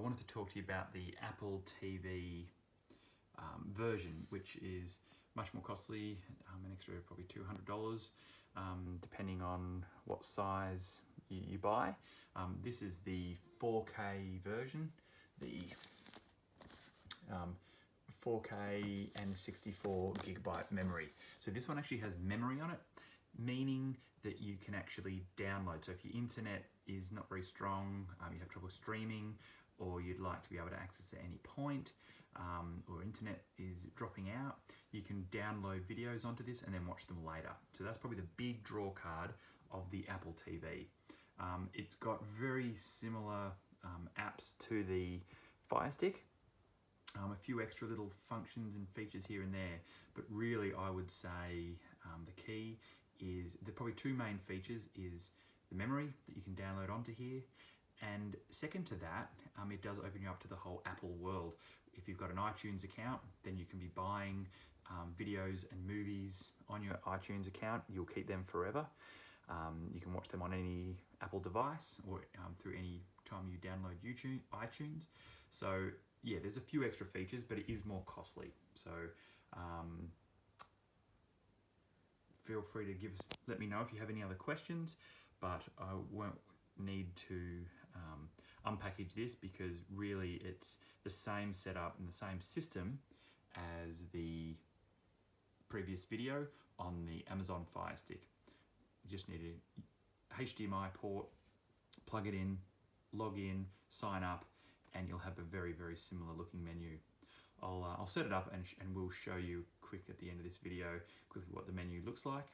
wanted to talk to you about the Apple TV version, which is much more costly, an extra probably $200, depending on what size you buy. This is the 4K version, the 4K and 64GB memory. So this one actually has memory on it, meaning that you can actually download. So if your internet is not very strong, you have trouble streaming, or you'd like to be able to access at any point, or internet is dropping out, you can download videos onto this and then watch them later. So that's probably the big draw card of the Apple TV. It's got very similar apps to the Fire Stick, a few extra little functions and features here and there, but really I would say the key is, the probably two main features is the memory that you can download onto here, and second to that, it does open you up to the whole Apple world. If you've got an iTunes account, then you can be buying videos and movies on your iTunes account. You'll keep them forever. You can watch them on any Apple device, or through any time you download iTunes. So yeah, there's a few extra features, but it is more costly. So feel free to let me know if you have any other questions, but I won't need to unpackage this, because really it's the same setup and the same system as the previous video on the Amazon Fire Stick. You just need a HDMI port, plug it in, log in, sign up, and you'll have a very, very similar looking menu. I'll set it up and we'll show you quick at the end of this video quickly what the menu looks like,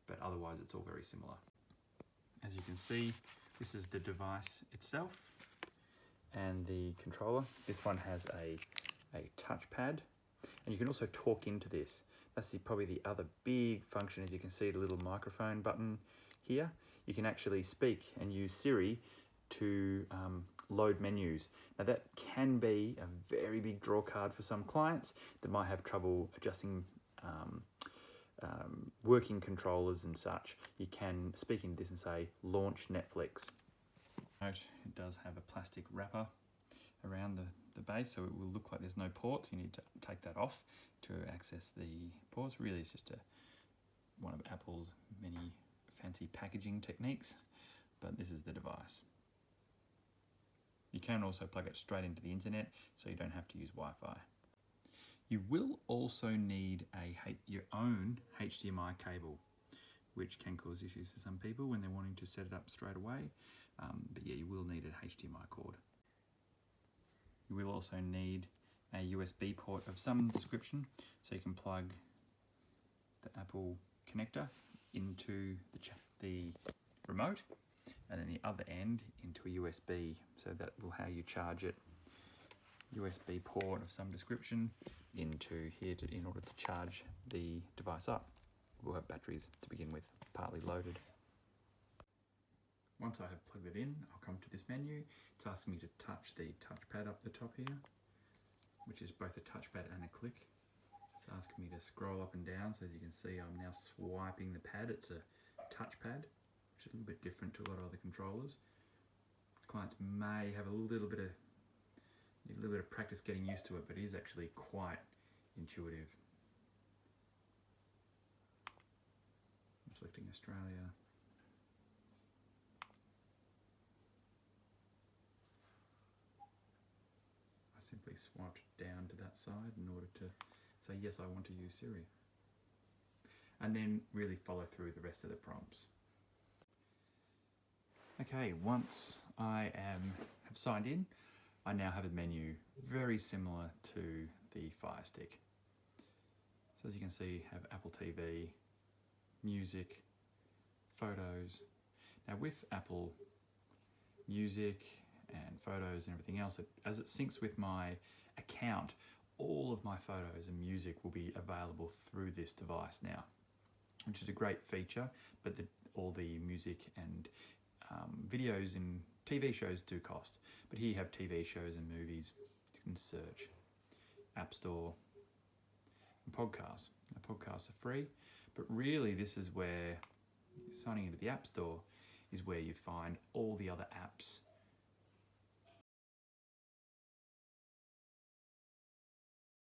but otherwise it's all very similar. As you can see, this is the device itself and the controller. This one has a touchpad, and you can also talk into this. That's probably the other big function. As you can see, the little microphone button here. You can actually speak and use Siri to load menus. Now that can be a very big draw card for some clients that might have trouble adjusting working controllers and such. You can speak into this and say, launch Netflix. Note, it does have a plastic wrapper around the base, so it will look like there's no ports. You need to take that off to access the ports. Really, it's just one of Apple's many fancy packaging techniques, but this is the device. You can also plug it straight into the internet, so you don't have to use Wi-Fi. You will also need your own HDMI cable, which can cause issues for some people when they're wanting to set it up straight away. But yeah, you will need an HDMI cord. You will also need a USB port of some description, so you can plug the Apple connector into the remote, and then the other end into a USB, so that will how you charge it. USB port of some description into here in order to charge the device up. We'll have batteries to begin with, partly loaded. Once I have plugged it in, I'll come to this menu. It's asking me to touch the touchpad up the top here, which is both a touchpad and a click. It's asking me to scroll up and down, so as you can see, I'm now swiping the pad. It's a touchpad, which is a little bit different to a lot of other controllers. Clients may have a little bit of practice getting used to it, but it is actually quite intuitive. I'm selecting Australia. I simply swiped down to that side in order to say, yes, I want to use Siri. And then really follow through the rest of the prompts. Okay, once I have signed in, I now have a menu very similar to the Fire Stick. So as you can see, have Apple TV, music, photos. Now with Apple Music and photos and everything else, as it syncs with my account, all of my photos and music will be available through this device now, which is a great feature, but all the music and videos and TV shows do cost. But here you have TV shows and movies. You can search. App Store and podcasts. Now, podcasts are free, but really this is where signing into the App Store is where you find all the other apps